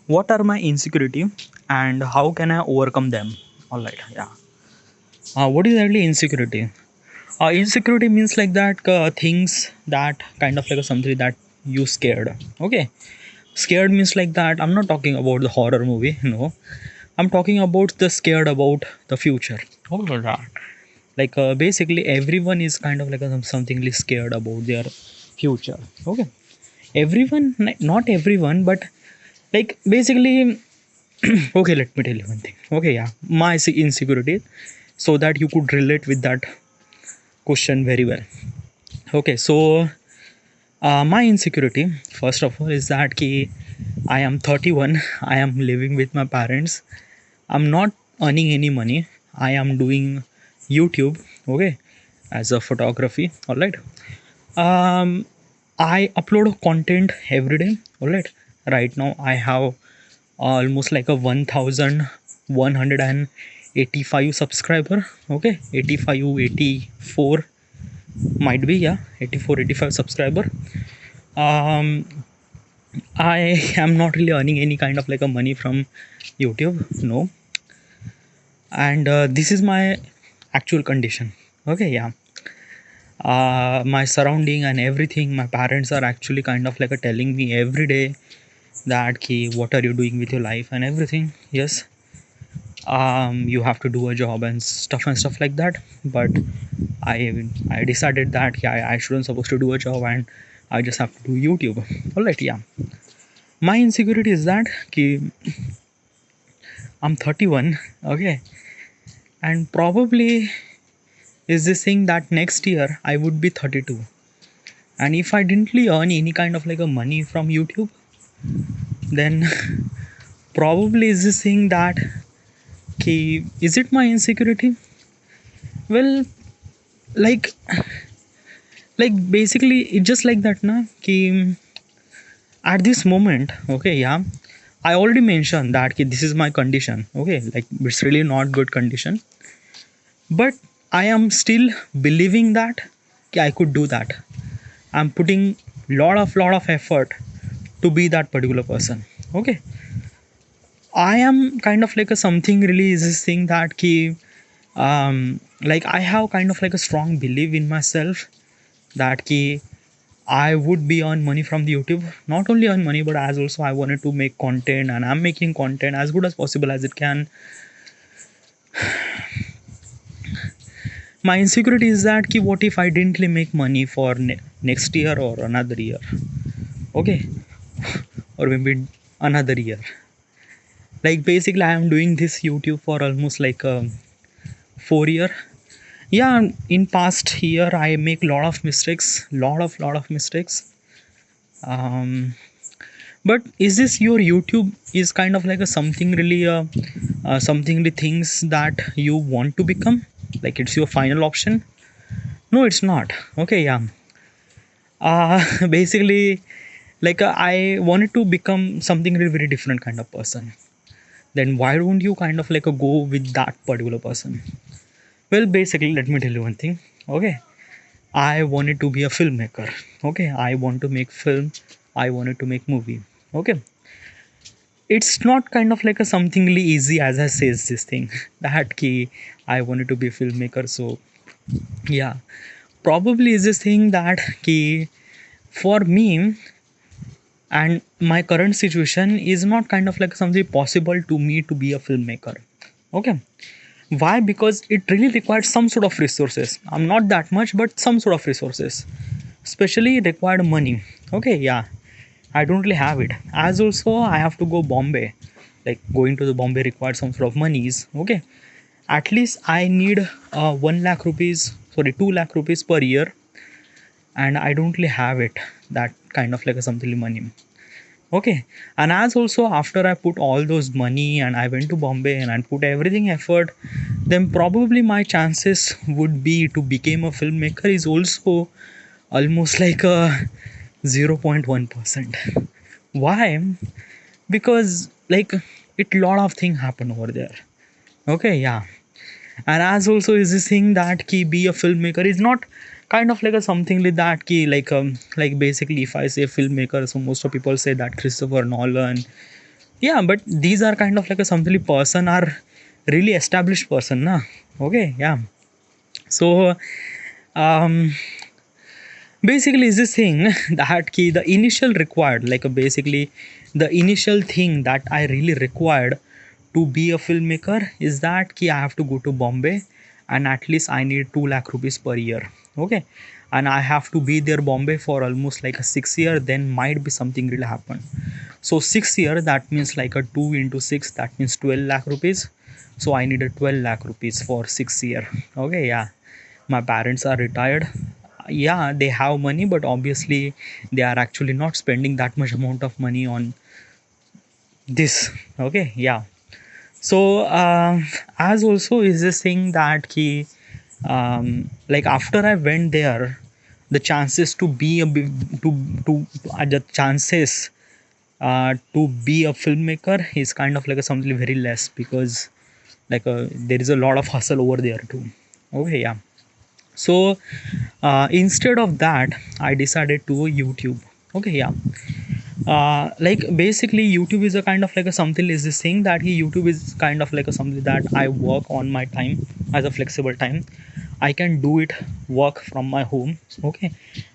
What are my insecurity and how can I overcome them? All right, yeah. What is actually insecurity? Insecurity means like that things that kind of like something that you scared. Okay, scared means like that. I'm not talking about the horror movie. No, I'm talking about the scared about the future. Okay, yeah. Like basically everyone is kind of like something scared about their future. Okay, everyone, not everyone, but like basically okay, let me tell you one thing. Okay, yeah, my insecurity, so that you could relate with that question very well. Okay, so my insecurity, first of all, is that ki I am 31. I am living with my parents. I'm not earning any money. I am doing YouTube. Okay, as a photography. All right. Um, I upload content every day. All right. Right now, I have almost like a 1185 subscriber. Okay, 85, 84 might be, yeah, 84, 85 subscriber. um I am not really earning any kind of like a money from YouTube, no. And this is my actual condition. Okay, yeah. My surrounding and everything, my parents are actually kind of like a telling me every day that ki what are you doing with your life and everything. Yes, you have to do a job and stuff like that. But I decided that yeah, I shouldn't supposed to do a job and I just have to do YouTube. All right, yeah. My insecurity is that ki I'm 31. Okay, and probably is this thing that next year I would be 32, and if I didn't really earn any kind of like a money from YouTube, then probably is this thing that ki is it my insecurity? Well, like basically it's just like that na ki at this moment. Okay, yeah, I already mentioned that ki this is my condition. Okay, like it's really not good condition, but I am still believing that ki I could do that. I'm putting lot of effort to be that particular person. Okay, I am kind of like a something really is this thing that ki like I have kind of like a strong belief in myself that ki I would be earn money from the YouTube. Not only earn money, but as also I wanted to make content, and I'm making content as good as possible as it can. My insecurity is that ki what if I didn't really make money for next year or another year? Okay, or maybe another year. Like basically, I am doing this YouTube for almost like 4 year. Yeah, in past year I make lot of mistakes, lot of mistakes. Um, but is this your YouTube is kind of like a something really something the things that you want to become, like it's your final option? No, it's not. Okay, yeah. Basically, like I wanted to become something really very different kind of person. Then why don't you kind of like go with that particular person? Well, basically, let me tell you one thing. Okay, I wanted to be a filmmaker. Okay, I want to make film. I wanted to make movie. Okay, it's not kind of like a something really easy as I says this thing that key. I wanted to be a filmmaker. So yeah, probably is this thing that key for me and my current situation is not kind of like something possible to me to be a filmmaker. Okay, why? Because it really requires some sort of resources. I'm not that much, but some sort of resources, especially required money. Okay, yeah, I don't really have it. As also I have to go Bombay, like going to the Bombay requires some sort of monies. Okay, at least I need 1 lakh rupees, sorry, 2 lakh rupees per year, and I don't really have it, that kind of like a something money. Okay, and as also after I put all those money and I went to Bombay and I put everything effort, then probably my chances would be to become a filmmaker is also almost like a 0.1%. Why? Because like it lot of thing happen over there. Okay, yeah. And as also is this thing that ki be a filmmaker is not kind of like a something like that ki like basically if I say filmmaker, so most of people say that Christopher Nolan. Yeah, but these are kind of like a something person are really established person na. Okay, yeah. So um basically is this thing that key the initial required like basically the initial thing that I really required to be a filmmaker is that key I have to go to Bombay, and at least I need 2 lakh rupees per year. Okay, and I have to be there Bombay for almost like a 6 year, then might be something really happen. So 6 year, that means like a 2 into 6, that means 12 lakh rupees. So I need a 12 lakh rupees for 6 year. Okay, yeah. My parents are retired. Yeah, they have money, but obviously they are actually not spending that much amount of money on this. Okay, yeah. So as also is this thing that he like after I went there, the chances to be a to the chances to be a filmmaker is kind of like a something very less, because like there is a lot of hustle over there too. Okay, yeah. So instead of that, I decided to YouTube. Okay, yeah. Like basically YouTube is a kind of like a something is this thing that YouTube is kind of like a something that I work on my time as a flexible time. I can do it work from my home. Okay,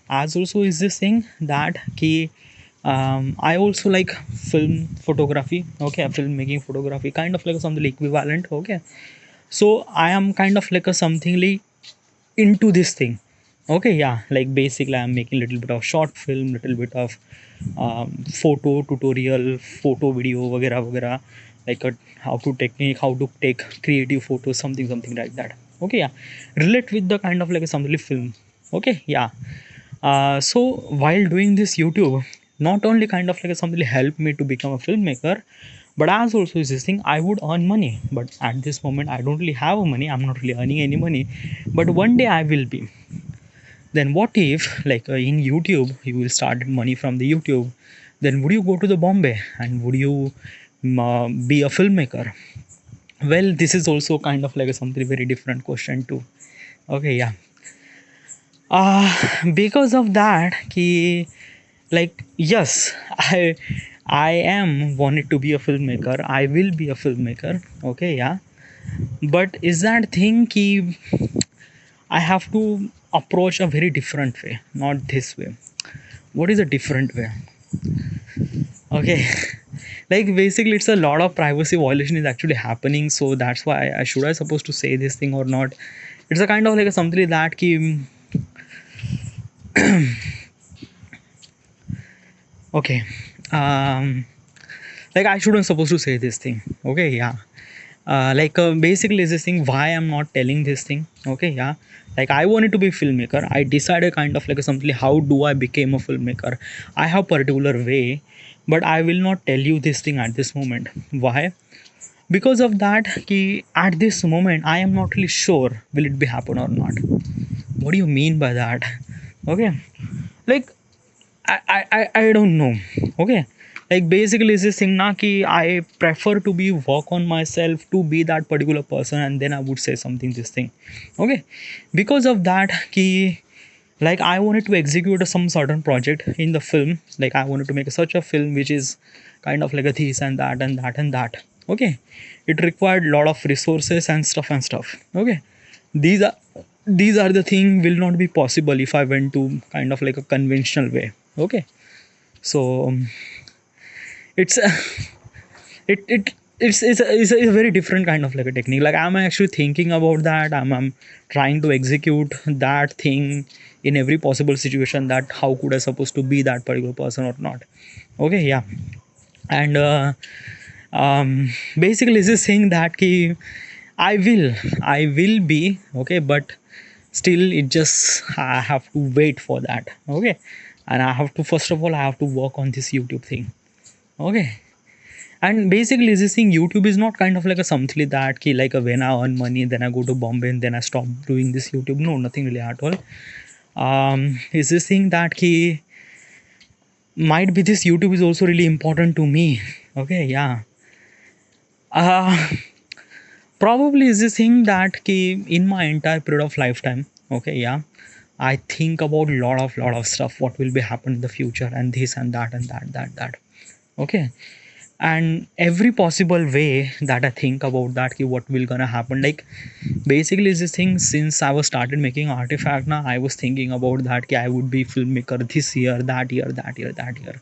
as also is this thing that ki I also like film photography. Okay, filmmaking photography kind of like something equivalent. Okay, so I am kind of like a something like into this thing. Okay, yeah, like basically I'm making little bit of short film, little bit of photo tutorial, photo video vagera vagera, like how to technique, how to take creative photos, something like that. Okay, yeah, relate with the kind of like a something film. Okay, yeah. So while doing this YouTube, not only kind of like something helped me to become a filmmaker, but as also is this thing I would earn money. But at this moment I don't really have money, I'm not really earning any money, but one day I will be. Then what if like in YouTube you will start money from the YouTube, then would you go to the Bombay and would you be a filmmaker? Well, this is also kind of like a something very different question too. Okay, yeah. Because of that ki, like yes, I am wanted to be a filmmaker, I will be a filmmaker. Okay, yeah. But is that thing ki I have to approach a very different way, not this way. What is a different way? Okay. Like basically it's a lot of privacy violation is actually happening, so that's why I should I supposed to say this thing or not. It's a kind of like a something like that ki, okay, um like I shouldn't supposed to say this thing. Okay, yeah. Like basically is this thing why I'm not telling this thing. Okay, yeah. Like I wanted to be filmmaker, I decided kind of like something how do I became a filmmaker. I have particular way, but I will not tell you this thing at this moment. Why? Because of that ki at this moment I am not really sure will it be happen or not. What do you mean by that? Okay, like I don't know. Okay, like basically is this thing na ki I prefer to be work on myself to be that particular person, and then I would say something this thing. Okay, because of that ki like I wanted to execute some certain project in the film, like I wanted to make such a film which is kind of like a this and that and that and that. Okay, it required a lot of resources and stuff. Okay, these are the thing will not be possible if I went to kind of like a conventional way. Okay, so it's it's a very different kind of like a technique. Like I'm actually thinking about that, I'm trying to execute that thing in every possible situation, that how could I supposed to be that particular person or not. Okay, yeah. And basically is this saying that ki I will be okay, but still it just I have to wait for that. Okay, and I have to first of all I have to work on this YouTube thing. Okay, and basically this thing YouTube is not kind of like a something like that ki like when I earn money then I go to Bombay and then I stop doing this YouTube. No, nothing really at all. Is this thing that ki might be this YouTube is also really important to me. Okay, yeah. uh, Probably is this thing that ki in my entire period of lifetime. Okay, yeah, I think about lot of stuff what will be happen in the future, and this and that and that. Okay, and every possible way that I think about that ki what will gonna happen. Like basically is this thing, since I was started making artifact now, I was thinking about that ki I would be filmmaker this year, that year, that year, that year.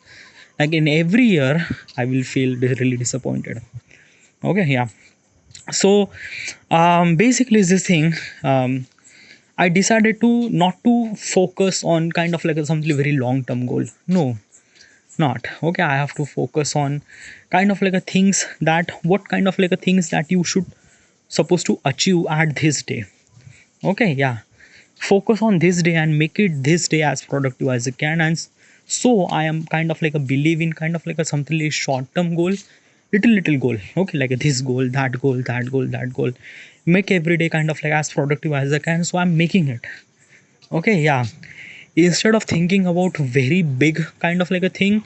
Like in every year I will feel really disappointed. Okay, yeah. So basically is this thing, I decided to not to focus on kind of like a something very long term goal. No, not okay. I have to focus on kind of like a things that what kind of like a things that you should supposed to achieve at this day. Okay, yeah. Focus on this day and make it this day as productive as you can. And so I am kind of like a believe in kind of like a something like short term goal, little goal. Okay, like this goal, that goal, that goal, that goal. Make every day kind of like as productive as I can. So I'm making it. Okay, yeah. Instead of thinking about very big kind of like a thing,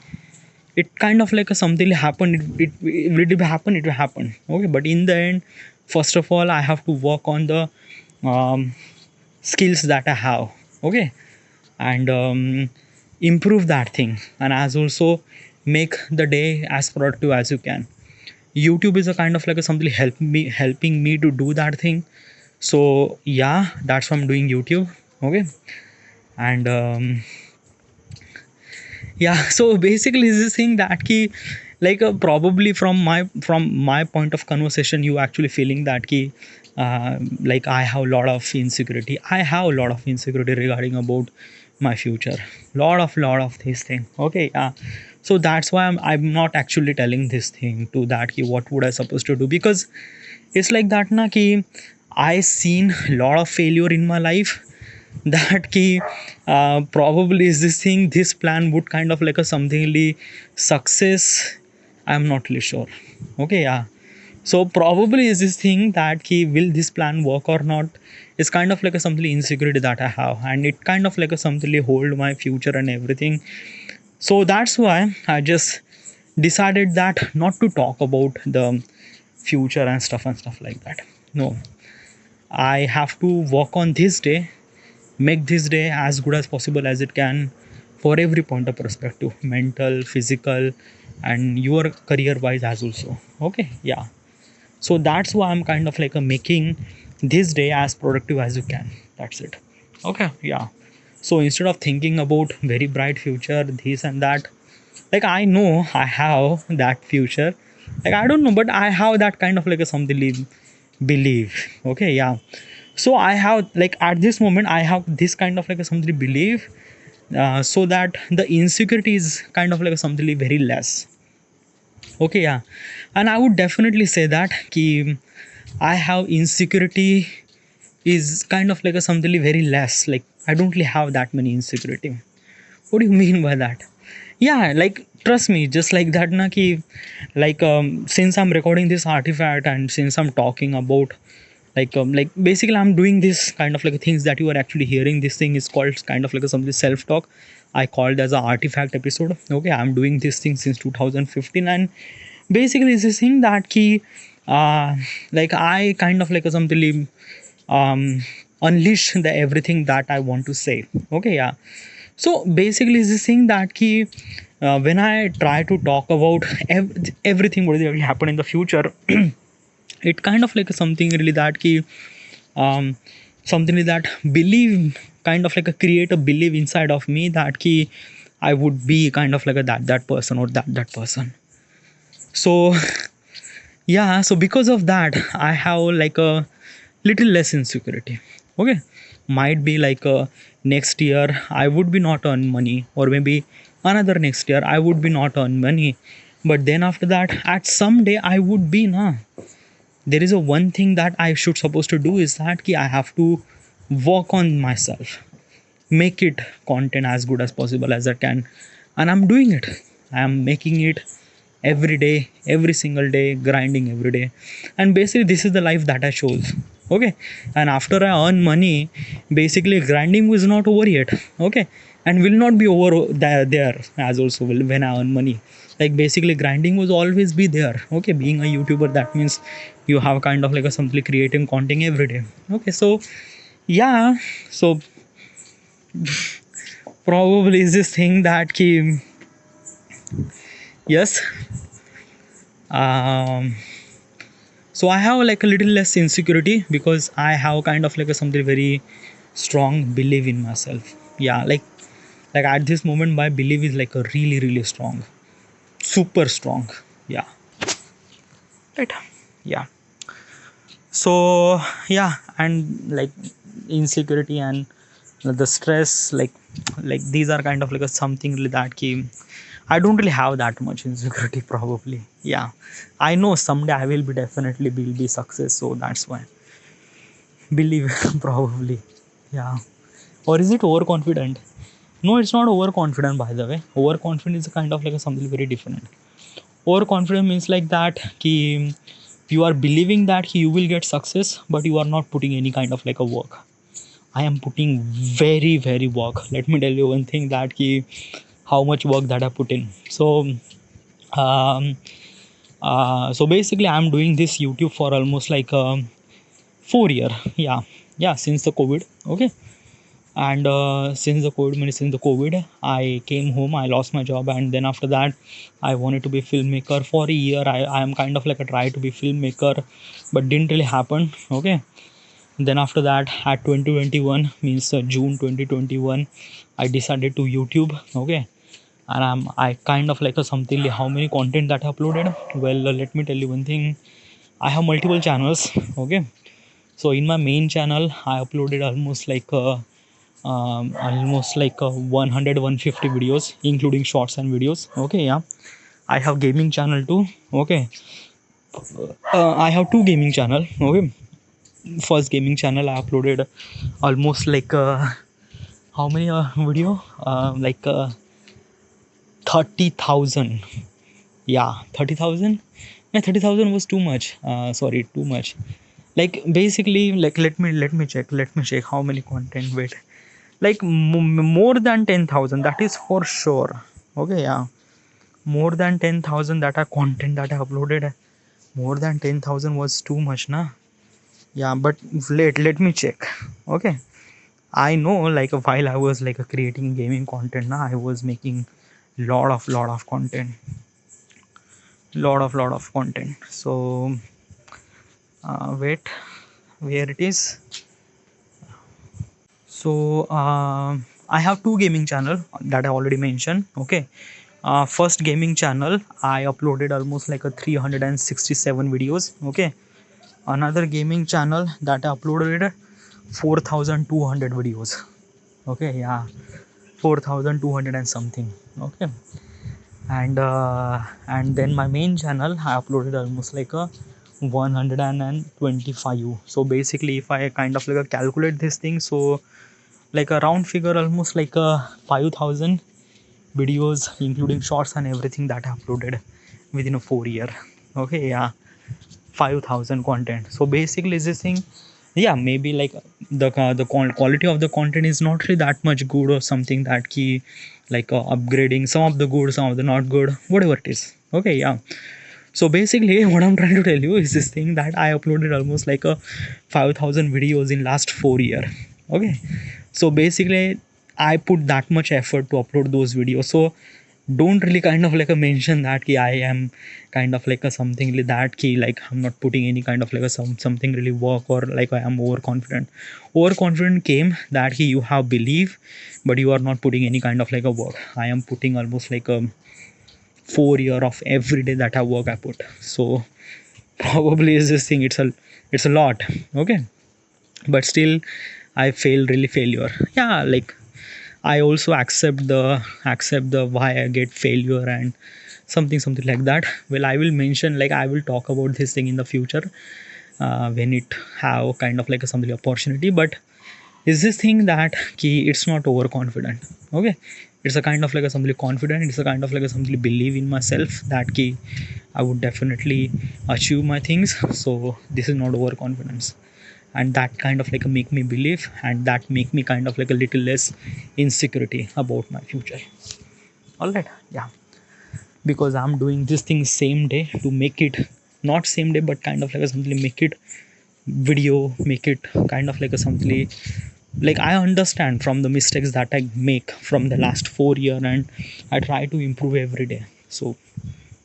it kind of like a something happen. It will happen. It will happen. Okay, but in the end, first of all, I have to work on the um, skills that I have. Okay, and improve that thing, and as also make the day as productive as you can. YouTube is a kind of like a something helping me to do that thing. So yeah, that's why I'm doing YouTube. Okay, and yeah. So basically this thing that key, like probably from my point of conversation, you actually feeling that key, like I have a lot of insecurity. I have a lot of insecurity regarding about my future. Lot of this thing. Okay, yeah. So that's why I'm not actually telling this thing to that key what would I supposed to do, because it's like that na ki I seen a lot of failure in my life. That key probably is this thing, this plan would kind of like a something success. I'm not really sure. Okay, yeah. So probably is this thing that key will this plan work or not, is kind of like a something insecurity that I have, and it kind of like a something hold my future and everything. So that's why I just decided that not to talk about the future and stuff like that. No, I have to work on this day, make this day as good as possible as it can, for every point of perspective, mental, physical, and your career wise as also. Okay, yeah. So that's why I'm kind of like a making this day as productive as you can. That's it. Okay, yeah. So instead of thinking about very bright future, this and that, like I know I have that future, like I don't know, but I have that kind of like a something believe. Okay, yeah. So I have like at this moment I have this kind of like a something belief, so that the insecurity is kind of like a something very less. Okay, yeah. And I would definitely say that ki I have insecurity is kind of like a something very less. Like I don't really have that many insecurity. What do you mean by that? Yeah, like trust me, just like that na ki, like since I'm recording this artifact and since I'm talking about like basically I'm doing this kind of like things that you are actually hearing. This thing is called kind of like a something self talk. I called as an artifact episode. Okay, I'm doing this thing since 2015, and basically it's this thing that key, like I kind of like a something unleash the everything that I want to say. Okay, yeah. So basically it's this thing that key, when I try to talk about everything what will happen in the future, it kind of like something really that key, um, something like that believe, kind of like a create a belief inside of me that key I would be kind of like a that person or that person. So yeah, so because of that I have like a little less insecurity. Okay, might be like next year I would be not earn money, or maybe another next year I would be not earn money, but then after that at some day I would be na. There is a one thing that I should supposed to do is that ki I have to work on myself, make it content as good as possible as I can, and I'm doing it. I am making it every day, every single day, grinding every day, and basically this is the life that I chose. Okay, and after I earn money, basically grinding was not over yet. Okay, and will not be over there as also will when I earn money. Like basically grinding was always be there. Okay, being a YouTuber, that means you have kind of like a simply creating content every day. Okay, so yeah, so probably is this thing that came, yes. um, so I have like a little less insecurity because I have kind of like a something very strong belief in myself. Yeah, like at this moment my belief is like a really really strong, super strong. Yeah, right. Yeah. So yeah, and like insecurity and the stress, like these are kind of like a something really that came. I don't really have that much insecurity probably. Yeah, I know someday I will be definitely will be success, so that's why believe probably. Yeah. Or is it overconfident? No, it's not overconfident by the way. Overconfident is a kind of like a something very different. Overconfident means like that ki you are believing that you will get success, but you are not putting any kind of like a work. I am putting very very work. Let me tell you one thing that ki how much work that I put in. Um, so basically I'm doing this YouTube for almost like 4 year. Yeah, yeah, since the COVID. Okay. And since the COVID, I came home, I lost my job, and then after that I wanted to be filmmaker for a year. I am kind of like a try to be filmmaker, but didn't really happen. Okay. Then after that at 2021 means June 2021 I decided to YouTube. Okay. And I kind of like a something like how many content that I uploaded. Well, let me tell you one thing. I have multiple channels. Okay. So in my main channel I uploaded almost like 100 videos including shorts and videos. Okay. Yeah, I have gaming channel too. Okay. I have two gaming channel. Okay. First gaming channel I uploaded almost like how many video like 30,000. Yeah, 30,000. No, 30,000 was too much. Sorry, too much. Like basically, like let me check how many content. Wait, like more than 10,000. That is for sure. Okay, yeah, more than 10,000 that are content that I uploaded. More than 10,000 was too much, na? Yeah, but let me check. Okay, I know like while I was like creating gaming content, na, I was making lot of content, lot of content. So wait, where it is. So I have two gaming channel that I already mentioned. Okay. First gaming channel I uploaded almost like a 367 videos. Okay. Another gaming channel that I uploaded 4,200 videos. Okay. Yeah, 4,200 and something. Okay. And then my main channel I uploaded almost like a 125. So basically if I kind of like calculate this thing, so like a round figure almost like a 5,000 videos including shorts and everything that I uploaded within a 4 year. Okay. Yeah, 5,000 content. So basically is this thing. Yeah, maybe like the quality of the content is not really that much good or something that key like upgrading some of the good, some of the not good, whatever it is. Okay. Yeah. So basically what I'm trying to tell you is this thing that I uploaded almost like a 5,000 videos in last 4 year. Okay. So basically I put that much effort to upload those videos. So don't really kind of like a mention that key I am kind of like a something like that key like I'm not putting any kind of like a something really work or like I am overconfident. Overconfident came that he you have belief, but you are not putting any kind of like a work. I am putting almost like a 4 year of every day that I work I put. So probably is this thing, it's a lot. Okay. But still I fail really failure. Yeah, like I also accept the why I get failure and something like that. Well, I will mention like I will talk about this thing in the future when it have kind of like a something opportunity. But is this thing that key it's not overconfident. Okay. It's a kind of like a something confident. It's a kind of like a something believe in myself that key I would definitely achieve my things. So this is not overconfidence, and that kind of like make me believe, and that make me kind of like a little less insecurity about my future. All right. Yeah, because I'm doing this thing same day to make it, not same day but kind of like a something make it video, make it kind of like a something like I understand from the mistakes that I make from the last 4 year, and I try to improve every day. So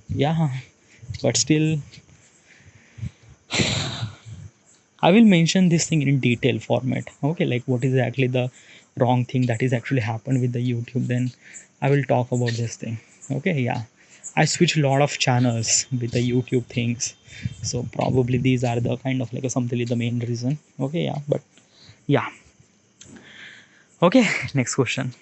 yeah, but still I will mention this thing in detail format. Okay, like what is actually the wrong thing that is actually happened with the YouTube. Then I will talk about this thing. Okay, yeah. I switch a lot of channels with the YouTube things, so probably these are the kind of like a, something the main reason. Okay, yeah, but yeah. Okay, next question.